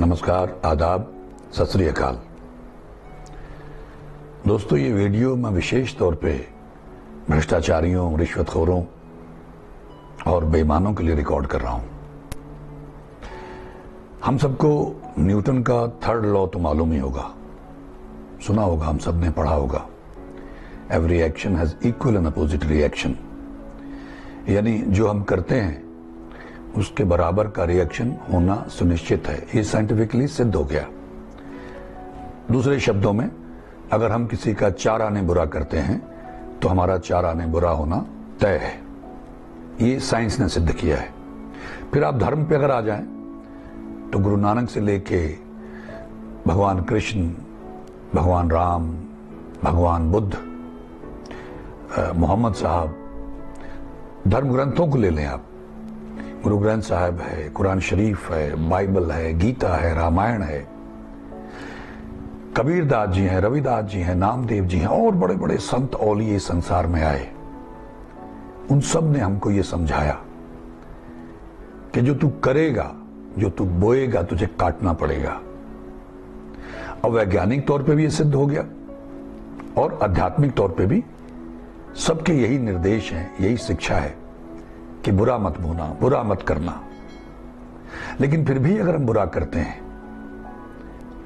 नमस्कार, आदाब, सत श्री अकाल। दोस्तों, ये वीडियो मैं विशेष तौर पे भ्रष्टाचारियों, रिश्वतखोरों और बेईमानों के लिए रिकॉर्ड कर रहा हूं। हम सबको न्यूटन का थर्ड लॉ तो मालूम ही होगा, सुना होगा, हम सब ने पढ़ा होगा। Every action has equal and opposite reaction, यानी जो हम करते हैं उसके बराबर का रिएक्शन होना सुनिश्चित है। ये साइंटिफिकली सिद्ध हो गया। दूसरे शब्दों में, अगर हम किसी का 4 आने बुरा करते हैं तो हमारा 4 आने बुरा होना तय है। ये साइंस ने सिद्ध किया है। फिर आप धर्म पे अगर आ जाएं तो गुरु नानक से लेके भगवान कृष्ण, भगवान राम, भगवान बुद्ध, मोहम्मद साहब, धर्म ग्रंथों को ले लें आप। गुरु ग्रंथ साहब है, कुरान शरीफ है, बाइबल है, गीता है, रामायण है, कबीरदास जी हैं, रविदास जी हैं, नामदेव जी हैं और बड़े बड़े संत औलिये संसार में आए। उन सब ने हमको ये समझाया कि जो तू करेगा, जो तू बोएगा, तुझे काटना पड़ेगा। अब वैज्ञानिक तौर पे भी ये सिद्ध हो गया और आध्यात्मिक तौर पे भी सबके यही निर्देश हैं, यही शिक्षा है कि बुरा मत बोना, बुरा मत करना। लेकिन फिर भी अगर हम बुरा करते हैं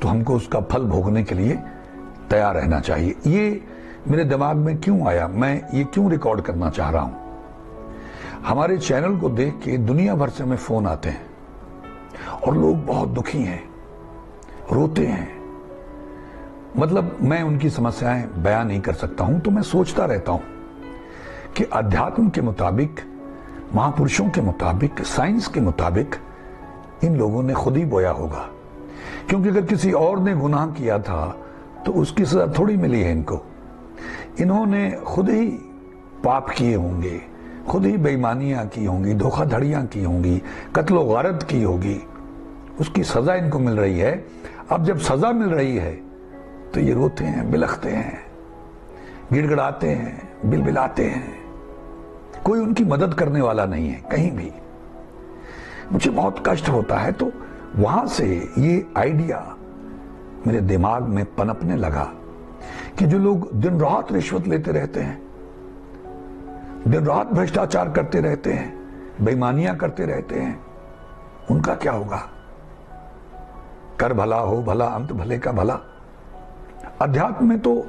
तो हमको उसका फल भोगने के लिए तैयार रहना चाहिए। ये मेरे दिमाग में क्यों आया, मैं ये क्यों रिकॉर्ड करना चाह रहा हूं। हमारे चैनल को देख के दुनिया भर से हमें फोन आते हैं और लोग बहुत दुखी हैं, रोते हैं। मतलब मैं उनकी समस्याएं बयान नहीं कर सकता हूं, तो मैं सोचता रहता हूं कि अध्यात्म के मुताबिक, महापुरुषों के मुताबिक, साइंस के मुताबिक इन लोगों ने खुद ही बोया होगा। क्योंकि अगर किसी और ने गुनाह किया था तो उसकी सजा थोड़ी मिली है इनको। इन्होंने खुद ही पाप किए होंगे, खुद ही बेईमानियां की होंगी, धोखाधड़ियां की होंगी, कत्लो गारत की होगी, उसकी सजा इनको मिल रही है। अब जब सजा मिल रही है तो ये रोते हैं, बिलखते हैं, गिड़गिड़ाते हैं, बिलबिलाते हैं। कोई उनकी मदद करने वाला नहीं है कहीं भी। मुझे बहुत कष्ट होता है। तो वहां से ये आइडिया मेरे दिमाग में पनपने लगा कि जो लोग दिन रात रिश्वत लेते रहते हैं, दिन रात भ्रष्टाचार करते रहते हैं, बेईमानियां करते रहते हैं, उनका क्या होगा। कर भला हो भला, अंत भले का भला। अध्यात्म में तो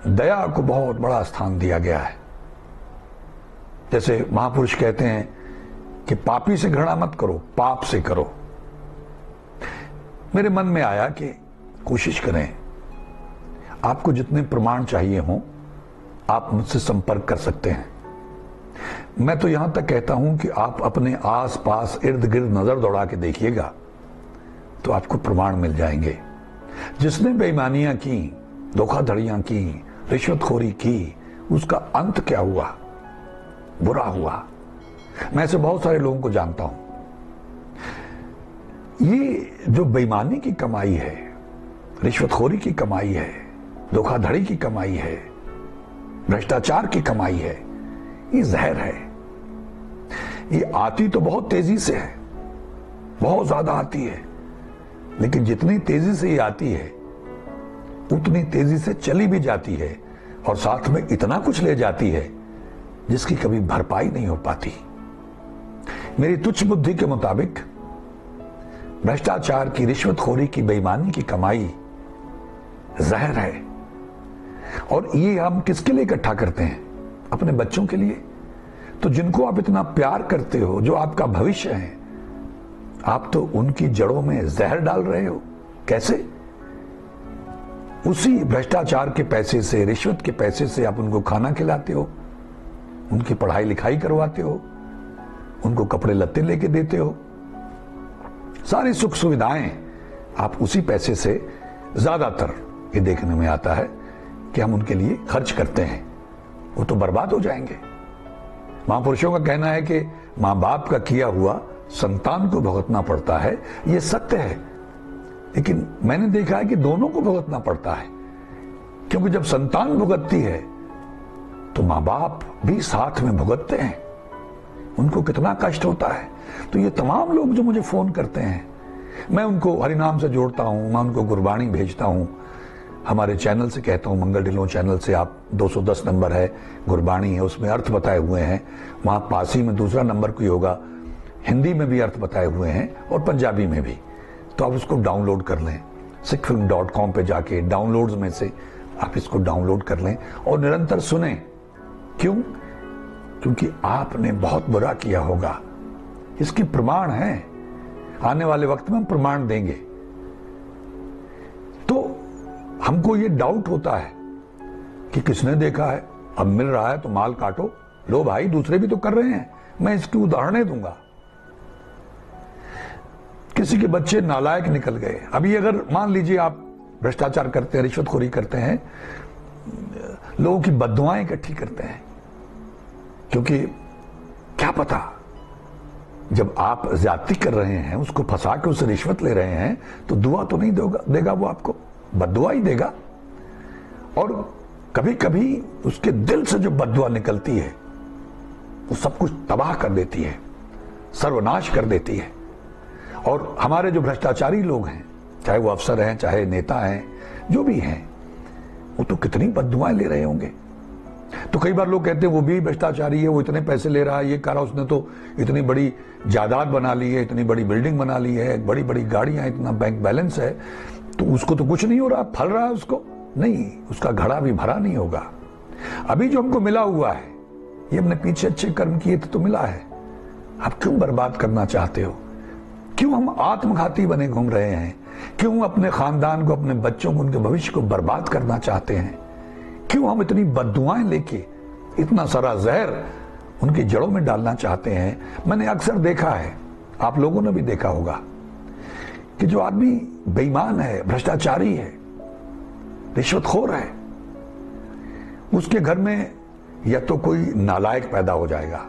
दया को बहुत बड़ा स्थान दिया गया है। जैसे महापुरुष कहते हैं कि पापी से घृणा मत करो, पाप से करो। मेरे मन में आया कि कोशिश करें, आपको जितने प्रमाण चाहिए हों आप मुझसे संपर्क कर सकते हैं। मैं तो यहां तक कहता हूं कि आप अपने आस पास, इर्द गिर्द नजर दौड़ा के देखिएगा तो आपको प्रमाण मिल जाएंगे। जिसने बेईमानियां की, धोखाधड़ियां की, रिश्वतखोरी की, उसका अंत क्या हुआ, बुरा हुआ। मैं ऐसे बहुत सारे लोगों को जानता हूं। ये जो बेईमानी की कमाई है, रिश्वतखोरी की कमाई है, धोखाधड़ी की कमाई है, भ्रष्टाचार की कमाई है, ये जहर है। ये आती तो बहुत तेजी से है, बहुत ज्यादा आती है, लेकिन जितनी तेजी से ये आती है उतनी तेजी से चली भी जाती है और साथ में इतना कुछ ले जाती है जिसकी कभी भरपाई नहीं हो पाती। मेरी तुच्छ बुद्धि के मुताबिक भ्रष्टाचार की, रिश्वतखोरी की, बेईमानी की कमाई जहर है। और ये हम किसके लिए इकट्ठा करते हैं? अपने बच्चों के लिए। तो जिनको आप इतना प्यार करते हो, जो आपका भविष्य है, आप तो उनकी जड़ों में जहर डाल रहे हो। कैसे? उसी भ्रष्टाचार के पैसे से, रिश्वत के पैसे से आप उनको खाना खिलाते हो, उनकी पढ़ाई लिखाई करवाते हो, उनको कपड़े लत्ते लेके देते हो, सारी सुख सुविधाएं आप उसी पैसे से, ज्यादातर ये देखने में आता है कि हम उनके लिए खर्च करते हैं। वो तो बर्बाद हो जाएंगे। महापुरुषों का कहना है कि मां बाप का किया हुआ संतान को भुगतना पड़ता है। ये सत्य है, लेकिन मैंने देखा है कि दोनों को भुगतना पड़ता है। क्योंकि जब संतान भुगतती है तो मां बाप भी साथ में भुगतते हैं। उनको कितना कष्ट होता है। तो ये तमाम लोग जो मुझे फोन करते हैं, मैं उनको हरिनाम से जोड़ता हूं, मैं उनको गुरबाणी भेजता हूं, हमारे चैनल से कहता हूं, मंगल ढिल्लों चैनल से आप 210 नंबर है, गुरबाणी है, उसमें अर्थ बताए हुए हैं। वहां पासी में दूसरा नंबर कोई होगा, हिंदी में भी अर्थ बताए हुए हैं और पंजाबी में भी, तो आप उसको डाउनलोड कर लें। sikhfilm.com पे जाके डाउनलोड्स में से आप इसको डाउनलोड कर लें और निरंतर सुने। क्यों? क्योंकि आपने बहुत बुरा किया होगा, इसकी प्रमाण है। आने वाले वक्त में हम प्रमाण देंगे। तो हमको ये डाउट होता है कि किसने देखा है, अब मिल रहा है तो माल काटो। लो भाई, दूसरे भी तो कर रहे हैं। मैं इसकी उदाहरणें दूंगा। किसी के बच्चे नालायक निकल गए। अभी अगर मान लीजिए आप भ्रष्टाचार करते हैं, रिश्वतखोरी करते हैं, लोगों की बद्दुआएं इकट्ठी करते हैं, क्योंकि क्या पता जब आप ज्यादती कर रहे हैं, उसको फंसा के उससे रिश्वत ले रहे हैं, तो दुआ तो नहीं देगा वो आपको, बद्दुआ ही देगा। और कभी कभी उसके दिल से जो बद्दुआ निकलती है वो सब कुछ तबाह कर देती है, सर्वनाश कर देती है। और हमारे जो भ्रष्टाचारी लोग हैं, चाहे वो अफसर हैं, चाहे नेता हैं, जो भी हैं, वो तो कितनी बद्दुआएं ले रहे होंगे। तो कई बार लोग कहते हैं वो भी भ्रष्टाचारी है, वो इतने पैसे ले रहा है, ये करा, उसने तो इतनी बड़ी जायदाद बना ली है, इतनी बड़ी बिल्डिंग बना ली है, बड़ी बड़ी गाड़ियां, इतना बैंक बैलेंस है, तो उसको तो कुछ नहीं हो रहा, फल रहा है उसको। नहीं, उसका घड़ा भी भरा नहीं होगा। अभी जो हमको मिला हुआ है, ये हमने पीछे अच्छे कर्म किए तो मिला है। आप क्यों बर्बाद करना चाहते हो? क्यों हम आत्मघाती बने घूम रहे हैं? क्यों अपने खानदान को, अपने बच्चों को, उनके भविष्य को बर्बाद करना चाहते हैं? क्यों हम इतनी बद्दुआएं लेके इतना सारा जहर उनकी जड़ों में डालना चाहते हैं? मैंने अक्सर देखा है, आप लोगों ने भी देखा होगा, कि जो आदमी बेईमान है, भ्रष्टाचारी है, रिश्वतखोर है, उसके घर में या तो कोई नालायक पैदा हो जाएगा,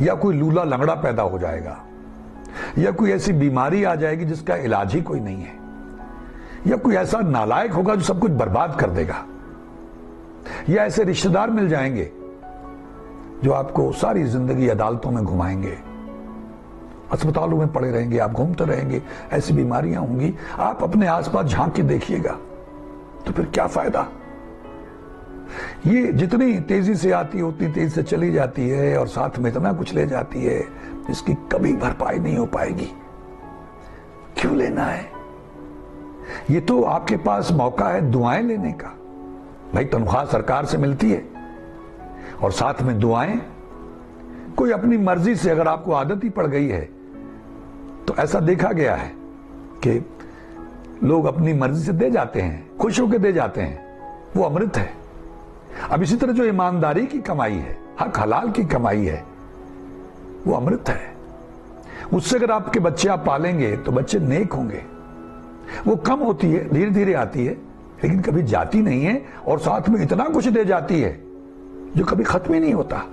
या कोई लूला लंगड़ा पैदा हो जाएगा, या कोई ऐसी बीमारी आ जाएगी जिसका इलाज ही कोई नहीं है, या कोई ऐसा नालायक होगा जो सब कुछ बर्बाद कर देगा, या ऐसे रिश्तेदार मिल जाएंगे जो आपको सारी जिंदगी अदालतों में घुमाएंगे, अस्पतालों में पड़े रहेंगे, आप घूमते रहेंगे, ऐसी बीमारियां होंगी। आप अपने आसपास झांक के देखिएगा, तो फिर क्या फायदा? ये जितनी तेजी से आती है उतनी तेजी से चली जाती है, और साथ में इतना कुछ ले जाती है जिसकी कभी भरपाई नहीं हो पाएगी। क्यों लेना है? ये तो आपके पास मौका है दुआएं लेने का। भाई, तनख्वाह सरकार से मिलती है और साथ में दुआएं। कोई अपनी मर्जी से, अगर आपको आदत ही पड़ गई है, तो ऐसा देखा गया है कि लोग अपनी मर्जी से दे जाते हैं, खुश होकर दे जाते हैं, वो अमृत है। अब इसी तरह जो ईमानदारी की कमाई है, हक हलाल की कमाई है, वो अमृत है। उससे अगर आपके बच्चे आप पालेंगे तो बच्चे नेक होंगे। वो कम होती है, धीरे धीरे आती है, लेकिन कभी जाती नहीं है, और साथ में इतना कुछ दे जाती है जो कभी खत्म ही नहीं होता।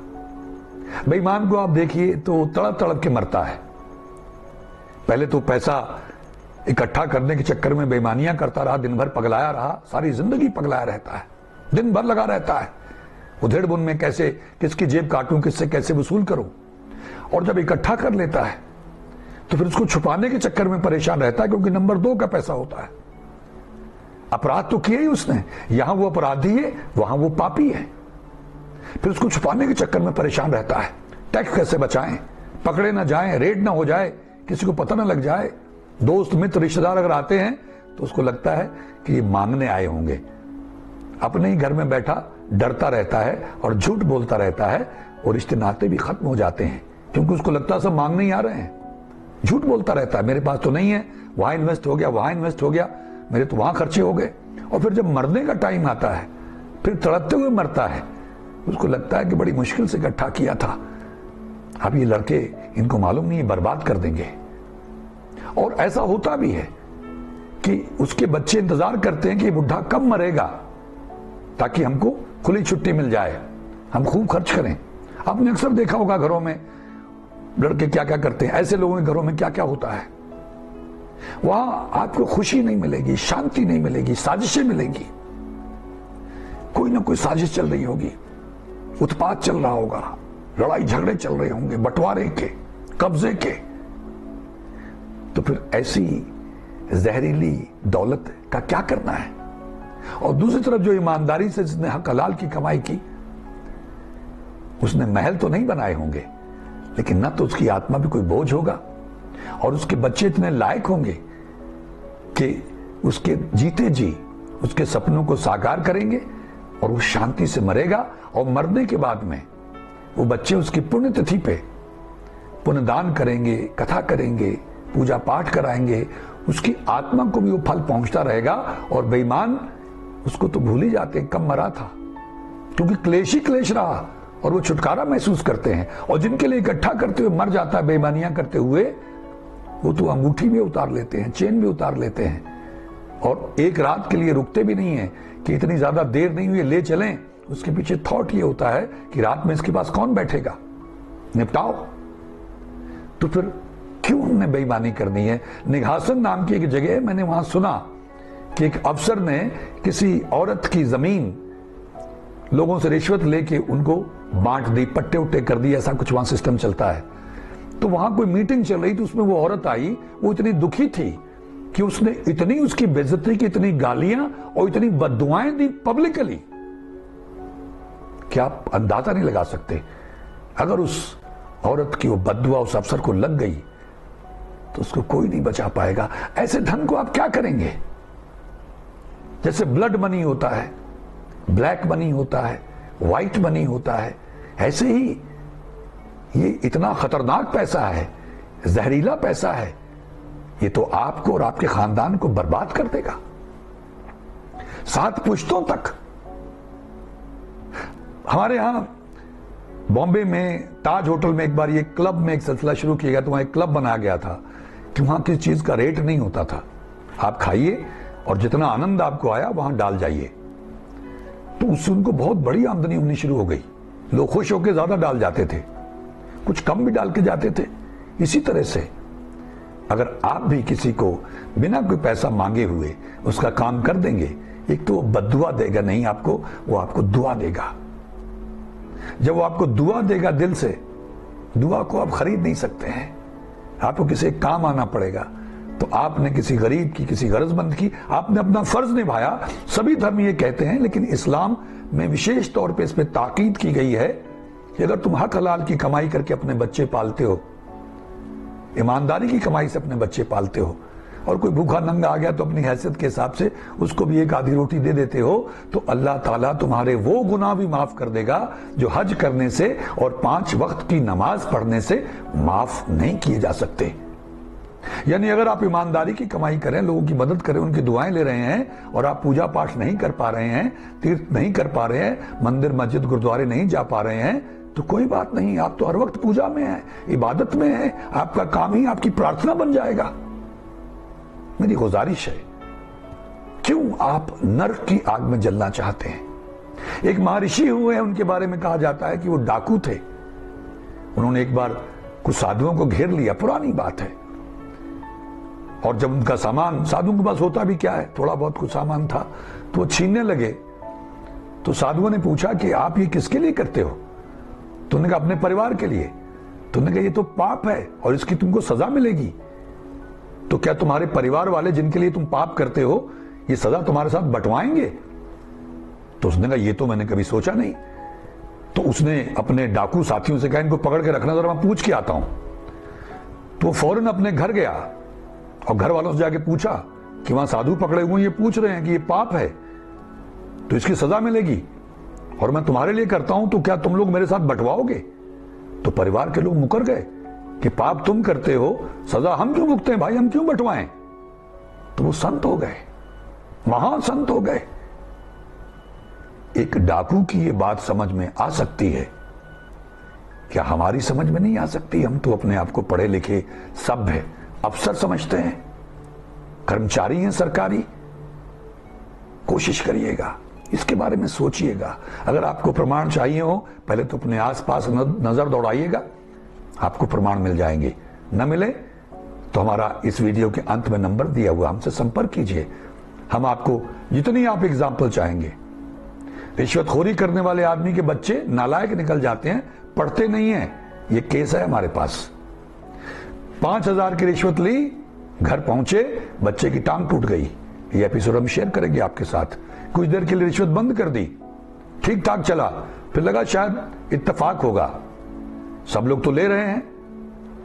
बेईमान को आप देखिए तो तड़प तड़प के मरता है। पहले तो पैसा इकट्ठा करने के चक्कर में बेईमानियां करता रहा, दिन भर पगलाया रहा, सारी जिंदगी पगलाया रहता है, दिन भर लगा रहता है उधेड़ बुन में, कैसे किसकी जेब काटूं, किससे कैसे वसूल करूं। और जब इकट्ठा कर लेता है तो फिर उसको छुपाने के चक्कर में परेशान रहता है, क्योंकि नंबर 2 का पैसा होता है। अपराध तो किया ही उसने, यहां वो अपराधी है, वहां वो पापी है, फिर उसको छुपाने के चक्कर में परेशान रहता है। टैक्स कैसे बचाएं, पकड़े ना जाएं, रेड ना हो जाए, किसी को पता ना लग जाए। दोस्त मित्र रिश्तेदार अगर आते हैं तो उसको लगता है कि ये मांगने आए होंगे। अपने ही घर में बैठा डरता रहता है और झूठ बोलता रहता है, और रिश्ते नाते भी खत्म हो जाते हैं, क्योंकि उसको लगता है सब मांगने ही आ रहे हैं। झूठ बोलता रहता है, मेरे पास तो नहीं है, वहां इन्वेस्ट हो गया, वहां इन्वेस्ट हो गया, मेरे तो वहां खर्चे हो गए। और फिर जब मरने का टाइम आता है, फिर तड़पते हुए मरता है, उसको लगता है कि बड़ी मुश्किल से इकट्ठा किया था, अब ये लड़के, इनको मालूम नहीं, बर्बाद कर देंगे। और ऐसा होता भी है कि उसके बच्चे इंतजार करते हैं कि बुढ़ा कब मरेगा, ताकि हमको खुली छुट्टी मिल जाए, हम खूब खर्च करें। आपने अक्सर देखा होगा घरों में लड़के क्या क्या करते हैं, ऐसे लोगों के घरों में क्या क्या होता है। वहां आपको खुशी नहीं मिलेगी, शांति नहीं मिलेगी, साजिशें मिलेंगी, कोई ना कोई साजिश चल रही होगी, उत्पात चल रहा होगा, लड़ाई झगड़े चल रहे होंगे, बंटवारे के, कब्जे के। तो फिर ऐसी जहरीली दौलत का क्या करना है? और दूसरी तरफ जो ईमानदारी से जिसने हक हलाल की कमाई की, उसने महल तो नहीं बनाए होंगे, लेकिन ना तो उसकी आत्मा भी कोई बोझ होगा और उसके बच्चे इतने लायक होंगे कि उसके जीते जी उसके सपनों को साकार करेंगे और वो शांति से मरेगा। और मरने के बाद में वो बच्चे उसकी पुण्यतिथि पे पुण्यदान करेंगे, कथा करेंगे, पूजा पाठ कराएंगे, उसकी आत्मा को भी वो फल पहुंचता रहेगा। और बेईमान उसको तो भूल ही जाते हैं कब मरा था, क्योंकि क्लेश ही क्लेश रहा और वो छुटकारा महसूस करते हैं। और जिनके लिए इकट्ठा करते हुए मर जाता है बेईमानियां करते हुए, वो तो अंगूठी भी उतार लेते हैं, चेन भी उतार लेते हैं और एक रात के लिए रुकते भी नहीं है कि इतनी ज्यादा देर नहीं हुई ले चलें। उसके पीछे थॉट ये होता है कि रात में इसके पास कौन बैठेगा, निपटाओ। तो फिर क्यों हमने बेईमानी करनी है? निघासन नाम की एक जगह है, मैंने वहां सुना कि एक अफसर ने किसी औरत की जमीन लोगों से रिश्वत लेके उनको बांट दी, पट्टे उट्टे कर दी, ऐसा कुछ वहां सिस्टम चलता है। तो वहां कोई मीटिंग चल रही थी, उसमें वो औरत आई, वो इतनी दुखी थी कि उसने इतनी उसकी बेइज्जती की, इतनी गालियां और इतनी बद्दुआएं दी पब्लिकली कि आप अंदाजा नहीं लगा सकते। अगर उस औरत की वो बद्दुआ उस अफसर को लग गई तो उसको कोई नहीं बचा पाएगा। ऐसे धन को आप क्या करेंगे? जैसे ब्लड मनी होता है, ब्लैक मनी होता है, व्हाइट मनी होता है, ऐसे ही ये इतना खतरनाक पैसा है, जहरीला पैसा है, ये तो आपको और आपके खानदान को बर्बाद कर देगा 7 पुश्तों तक। हमारे यहां बॉम्बे में ताज होटल में एक बार ये क्लब में एक सिलसिला शुरू किया गया, तो वहां एक क्लब बनाया गया था कि वहां किसी चीज का रेट नहीं होता था, आप खाइए और जितना आनंद आपको आया वहां डाल जाइए। तो उससे उनको बहुत बड़ी आमदनी होनी शुरू हो गई, लोग खुश होकर ज्यादा डाल जाते थे, कुछ कम भी डाल के जाते थे। इसी तरह से अगर आप भी किसी को बिना कोई पैसा मांगे हुए उसका काम कर देंगे, एक तो वो बद्दुआ देगा नहीं आपको, वो आपको दुआ देगा। जब वो आपको दुआ देगा दिल से, दुआ को आप खरीद नहीं सकते हैं, आपको किसी काम आना पड़ेगा। तो आपने किसी गरीब की, किसी गरजमंद की, आपने अपना फर्ज निभाया। सभी धर्म ये कहते हैं, लेकिन इस्लाम में विशेष तौर पे इस पे ताकीद की गई है कि अगर तुम हक हलाल की कमाई करके अपने बच्चे पालते हो, ईमानदारी की कमाई से अपने बच्चे पालते हो, और कोई भूखा नंगा आ गया तो अपनी हैसियत के हिसाब से उसको भी एक आधी रोटी दे देते हो, तो अल्लाह ताला तुम्हारे वो गुनाह भी माफ कर देगा जो हज करने से और 5 वक्त की नमाज पढ़ने से माफ नहीं किए जा सकते। यानी अगर आप ईमानदारी की कमाई करें, लोगों की मदद करें, उनकी दुआएं ले रहे हैं और आप पूजा पाठ नहीं कर पा रहे हैं, तीर्थ नहीं कर पा रहे हैं, मंदिर मस्जिद गुरुद्वारे नहीं जा पा रहे हैं, तो कोई बात नहीं, आप तो हर वक्त पूजा में हैं, इबादत में हैं, आपका काम ही आपकी प्रार्थना बन जाएगा। मेरी गुजारिश है, क्यों आप नरक की आग में जलना चाहते हैं? एक महर्षि हुए हैं, उनके बारे में कहा जाता है कि वो डाकू थे। उन्होंने एक बार कुछ साधुओं को घेर लिया, पुरानी बात है, और जब उनका सामान, साधुओं के पास होता भी क्या है, थोड़ा बहुत कुछ सामान था, तो वो छीनने लगे। तो साधुओं ने पूछा कि आप ये किसके लिए करते हो? तो उन्होंने कहा अपने परिवार के लिए। तो उन्होंने कहा ये तो पाप है और इसकी तुमको सजा मिलेगी, तो क्या तुम्हारे परिवार वाले जिनके लिए तुम पाप करते हो ये सजा तुम्हारे साथ बंटवाएंगे? तो उसने कहा ये तो मैंने कभी सोचा नहीं। तो उसने अपने डाकू साथियों से कहा इनको पकड़ के रखना, जरा मैं पूछ के आता हूं। तो वो फौरन अपने घर गया और घर वालों से जाके पूछा कि वहां साधु पकड़े हुए ये पूछ रहे हैं कि ये पाप है तो इसकी सजा मिलेगी और मैं तुम्हारे लिए करता हूं, तो क्या तुम लोग मेरे साथ बंटवाओगे? तो परिवार के लोग मुकर गए कि पाप तुम करते हो, सजा हम क्यों भुगते हैं भाई, हम क्यों बंटवाएं? तो वो संत हो गए, महान संत हो गए। एक डाकू की ये बात समझ में आ सकती है, क्या हमारी समझ में नहीं आ सकती? हम तो अपने आप को पढ़े लिखे सभ्य अफसर समझते हैं, कर्मचारी हैं सरकारी। कोशिश करिएगा, इसके बारे में सोचिएगा। अगर आपको प्रमाण चाहिए हो, पहले तो अपने आसपास नजर दौड़ाइएगा, आपको प्रमाण मिल जाएंगे। न मिले तो हमारा इस वीडियो के अंत में नंबर दिया हुआ, हमसे संपर्क कीजिए। हम आपको जितनी आप एग्जाम्पल चाहेंगे। रिश्वतखोरी करने वाले आदमी के बच्चे नालायक निकल जाते हैं, पढ़ते नहीं हैं, ये केस है हमारे पास। 5,000 की रिश्वत ली घर पहुंचे, बच्चे की टांग टूट गई। ये एपिसोड हम शेयर करेंगे आपके साथ। कुछ देर के लिए रिश्वत बंद कर दी, ठीक ठाक चला, फिर लगा शायद इत्तेफाक होगा, सब लोग तो ले रहे हैं।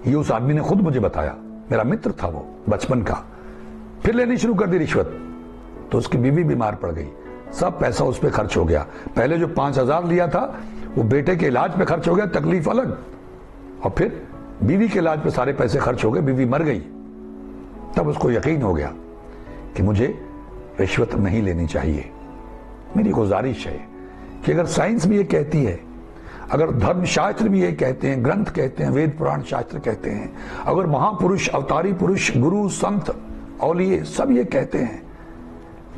ये उस आदमी ने खुद मुझे बताया, मेरा मित्र था वो बचपन का। फिर लेनी शुरू कर दी रिश्वत, तो उसकी बीवी बीमार पड़ गई, सब पैसा उस पर खर्च हो गया। पहले जो 5,000 लिया था वो बेटे के इलाज पे खर्च हो गया, तकलीफ अलग, और फिर बीवी के इलाज पे सारे पैसे खर्च हो गए, बीवी मर गई। तब उसको यकीन हो गया कि मुझे रिश्वत नहीं लेनी चाहिए। मेरी गुजारिश है कि अगर साइंस भी ये कहती है, अगर धर्मशास्त्र भी ये कहते हैं, ग्रंथ कहते हैं, वेद पुराण शास्त्र कहते हैं, अगर महापुरुष, अवतारी पुरुष, गुरु, संत, औलिये सब ये कहते हैं,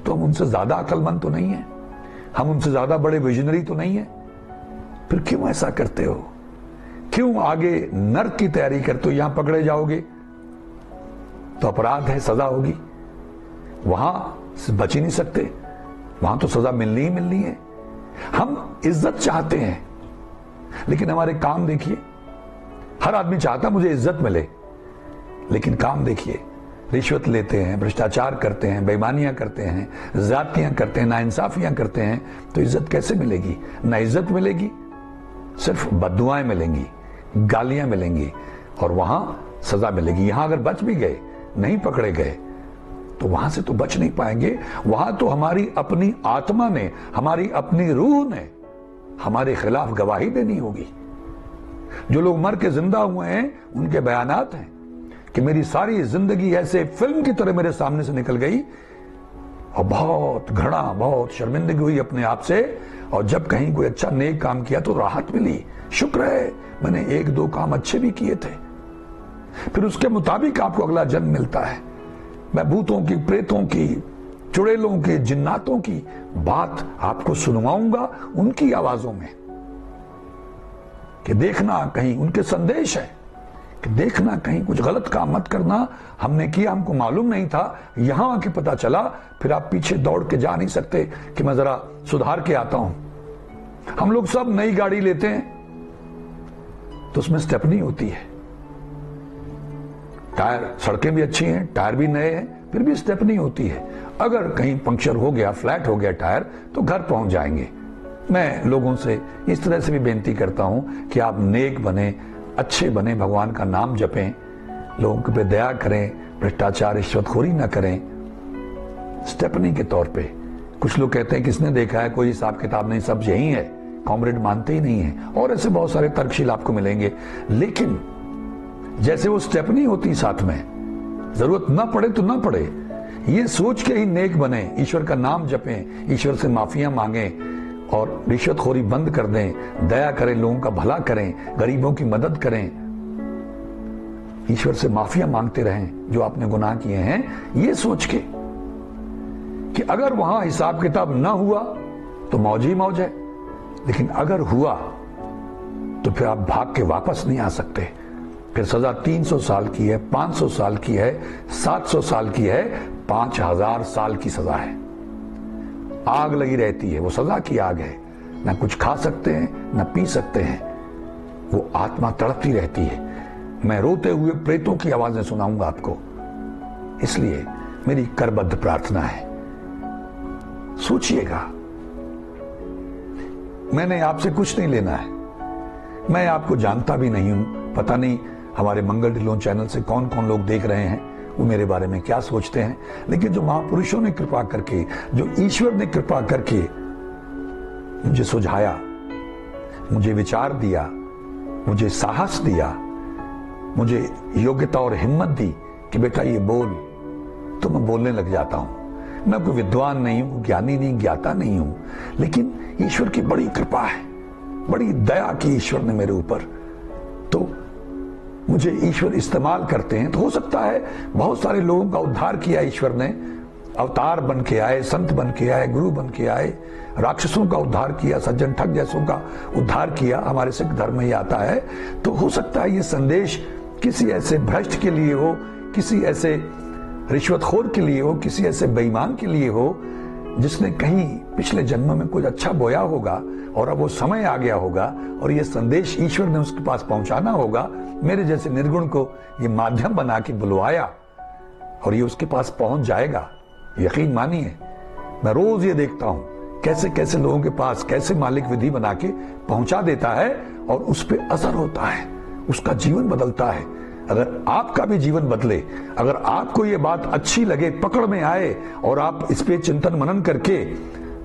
तो हम उनसे ज्यादा अक्लमंद तो नहीं है, हम उनसे ज्यादा बड़े विजनरी तो नहीं है। फिर क्यों ऐसा करते हो? क्यों आगे नर्क की तैयारी करते हो? यहां पकड़े जाओगे तो अपराध है, सजा होगी, वहां बच ही नहीं सकते, वहां तो सजा मिलनी ही मिलनी है। हम इज्जत चाहते हैं, लेकिन हमारे काम देखिए। हर आदमी चाहता मुझे इज्जत मिले, लेकिन काम देखिए, रिश्वत लेते हैं, भ्रष्टाचार करते हैं, बेईमानियां करते हैं, ज्यादतियां करते हैं, नाइंसाफियां करते हैं, तो इज्जत कैसे मिलेगी? ना इज्जत मिलेगी, सिर्फ बद्दुआएं मिलेंगी, गालियां मिलेंगी, और वहां सजा मिलेगी। यहां अगर बच भी गए, नहीं पकड़े गए, तो वहां से तो बच नहीं पाएंगे। वहां तो हमारी अपनी आत्मा ने, हमारी अपनी रूह ने हमारे खिलाफ गवाही देनी होगी। जो लोग मर के जिंदा हुए हैं, उनके बयानात हैं कि मेरी सारी जिंदगी ऐसे फिल्म की तरह मेरे सामने से निकल गई, और बहुत घृणा, बहुत शर्मिंदगी हुई अपने आप से, और जब कहीं कोई अच्छा नेक काम किया तो राहत मिली, शुक्र है मैंने 1-2 काम अच्छे भी किए थे। फिर उसके मुताबिक आपको अगला जन्म मिलता है। मैं भूतों की, प्रेतों की, चुड़ैलों की, जिन्नातों की बात आपको सुनवाऊंगा उनकी आवाजों में, कि देखना कहीं, उनके संदेश है कि देखना कहीं कुछ गलत काम मत करना। हमने किया, हमको मालूम नहीं था, यहां आके पता चला, फिर आप पीछे दौड़ के जा नहीं सकते कि मैं जरा सुधार के आता हूं। हम लोग सब नई गाड़ी लेते हैं तो उसमें स्टेपनी होती है, टायर, सड़कें भी अच्छी हैं, टायर भी नए हैं, फिर भी स्टेपनी होती है। अगर कहीं पंक्चर हो गया, फ्लैट हो गया टायर, तो घर पहुंच जाएंगे। मैं लोगों से इस तरह से भी बेनती करता हूं कि आप नेक बने, अच्छे बने, भगवान का नाम जपें, लोगों पे दया करें, भ्रष्टाचार, रिश्वतखोरी ना करें। स्टेपनी के तौर पे कुछ लोग कहते हैं किसने देखा है, कोई हिसाब किताब नहीं, सब यही है, कॉमरेड मानते ही नहीं है, और ऐसे बहुत सारे तर्कशील आपको मिलेंगे। लेकिन जैसे वो स्टेपनी होती साथ में, जरूरत ना पड़े तो ना पड़े, ये सोच के ही नेक बने, ईश्वर का नाम जपें, ईश्वर से माफियां मांगें, और रिश्वतखोरी बंद कर दें, दया करें, लोगों का भला करें, गरीबों की मदद करें, ईश्वर से माफिया मांगते रहें जो आपने गुनाह किए हैं, ये सोच के कि अगर वहां हिसाब किताब ना हुआ तो मौज ही मौज है, लेकिन अगर हुआ तो फिर आप भाग के वापस नहीं आ सकते। फिर सजा 300 साल की है, 500 साल की है, 700 साल की है, 5000 साल की सजा है। आग लगी रहती है, वो सजा की आग है, ना कुछ खा सकते हैं, ना पी सकते हैं, वो आत्मा तड़पती रहती है। मैं रोते हुए प्रेतों की आवाजें सुनाऊंगा आपको। इसलिए मेरी करबद्ध प्रार्थना है, सोचिएगा, मैंने आपसे कुछ नहीं लेना है, मैं आपको जानता भी नहीं हूं, पता नहीं हमारे मंगल ढिल्लों चैनल से कौन कौन लोग देख रहे हैं, वो मेरे बारे में क्या सोचते हैं। लेकिन जो महापुरुषों ने कृपा करके, जो ईश्वर ने कृपा करके मुझे सुझाया, मुझे विचार दिया, मुझे साहस दिया, मुझे योग्यता और हिम्मत दी कि बेटा ये बोल, तो मैं बोलने लग जाता हूं। मैं कोई विद्वान नहीं हूं, ज्ञानी नहीं, ज्ञाता नहीं हूं, लेकिन ईश्वर की बड़ी कृपा है, बड़ी दया की ईश्वर ने मेरे ऊपर, तो मुझे ईश्वर इस्तेमाल करते हैं। तो हो सकता है बहुत सारे लोगों का उद्धार किया ईश्वर ने, अवतार बन के आए, संत बन के आए, गुरु बन के आए, राक्षसों का उद्धार किया, सज्जन ठग जैसों का उद्धार किया, हमारे सिख धर्म में ही आता है। तो हो सकता है ये संदेश किसी ऐसे भ्रष्ट के लिए हो, किसी ऐसे रिश्वतखोर के लिए हो, किसी ऐसे बेईमान के लिए हो जिसने कहीं पिछले जन्म में कुछ अच्छा बोया होगा और अब वो समय आ गया होगा और ये संदेश ईश्वर ने उसके पास पहुंचाना होगा। मेरे जैसे निर्गुण को ये माध्यम बना के बुलवाया और ये उसके पास पहुंच जाएगा। यकीन मानिए, मैं रोज ये देखता हूं कैसे कैसे लोगों के पास कैसे मालिक विधि बना के पहुंचा देता है और उस पर असर होता है, उसका जीवन बदलता है। अगर आपका भी जीवन बदले, अगर आपको ये बात अच्छी लगे, पकड़ में आए और आप इस पे चिंतन मनन करके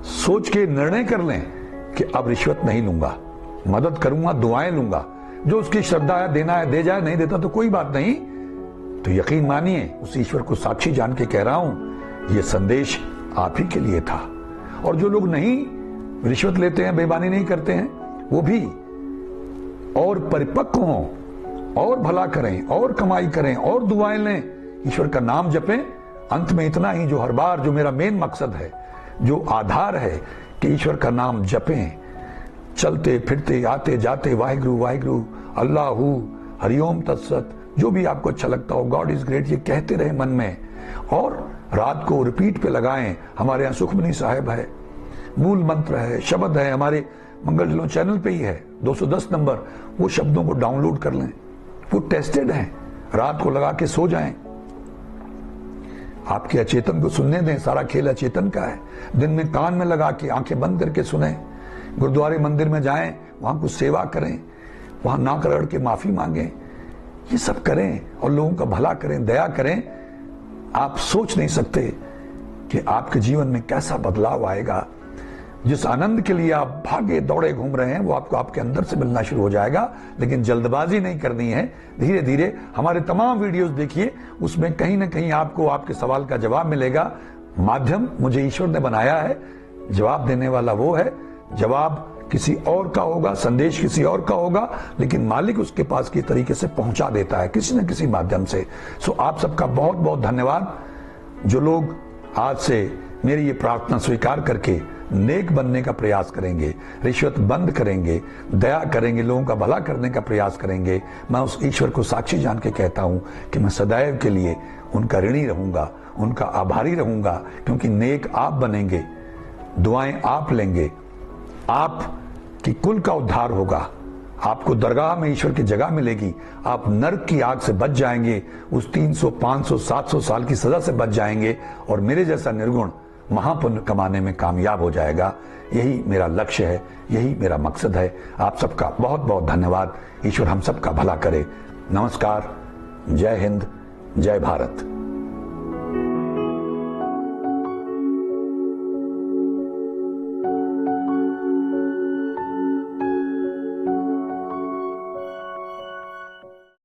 सोच के निर्णय कर लें कि अब रिश्वत नहीं लूंगा, मदद करूंगा, दुआएं लूंगा, जो उसकी श्रद्धा है देना है दे जाए, नहीं देता तो कोई बात नहीं, तो यकीन मानिए उस ईश्वर को साक्षी जान के कह रहा हूं ये संदेश आप ही के लिए था। और जो लोग नहीं रिश्वत लेते हैं, बेईमानी नहीं करते हैं, वो भी और परिपक्व हों और भला करें और कमाई करें और दुआएं लें, ईश्वर का नाम जपें। अंत में इतना ही जो हर बार जो मेरा मेन मकसद है, जो आधार है कि ईश्वर का नाम जपें, चलते फिरते आते जाते वाहिगुरु वाहिगुरु, अल्लाहू, हरिओम तत्सत, जो भी आपको अच्छा लगता हो, गॉड इज ग्रेट, ये कहते रहे मन में और रात को रिपीट पे लगाएं। हमारे यहाँ सुखमनी साहिब है, मूल मंत्र है, शब्द है, हमारे मंगल जिलों चैनल पे ही है 210 नंबर, वो शब्दों को डाउनलोड कर लें, वो टेस्टेड हैं, रात को लगा के सो जाएं। आपके अचेतन को सुनने दें, सारा खेल अचेतन का है। दिन में कान में लगा के आंखें बंद करके सुने, गुरुद्वारे मंदिर में जाएं, वहां कुछ सेवा करें, वहां नाक रगड़ के माफी मांगें, ये सब करें और लोगों का भला करें, दया करें। आप सोच नहीं सकते कि आपके जीवन में कैसा बदलाव आएगा। जिस आनंद के लिए आप भागे दौड़े घूम रहे हैं वो आपको आपके अंदर से मिलना शुरू हो जाएगा। लेकिन जल्दबाजी नहीं करनी है, धीरे धीरे हमारे तमाम वीडियोस देखिए, उसमें कहीं ना कहीं आपको आपके सवाल का जवाब मिलेगा। माध्यम मुझे ईश्वर ने बनाया है, जवाब देने वाला वो है, जवाब किसी और का होगा, संदेश किसी और का होगा, लेकिन मालिक उसके पास की तरीके से पहुंचा देता है किसी न किसी माध्यम से। सो आप सबका बहुत बहुत धन्यवाद जो लोग आज से मेरी ये प्रार्थना स्वीकार करके नेक बनने का प्रयास करेंगे, रिश्वत बंद करेंगे, दया करेंगे, लोगों का भला करने का प्रयास करेंगे। मैं उस ईश्वर को साक्षी जान के कहता हूं कि मैं सदैव के लिए उनका ऋणी रहूंगा, उनका आभारी रहूंगा, क्योंकि नेक आप बनेंगे, दुआएं आप लेंगे, आप की कुल का उद्धार होगा, आपको दरगाह में ईश्वर की जगह मिलेगी, आप नरक की आग से बच जाएंगे, उस 300, 500, 700 साल की सजा से बच जाएंगे और मेरे जैसा निर्गुण महापुण्य कमाने में कामयाब हो जाएगा। यही मेरा लक्ष्य है, यही मेरा मकसद है। आप सबका बहुत बहुत धन्यवाद। ईश्वर हम सबका भला करे। नमस्कार, जय हिंद, जय भारत।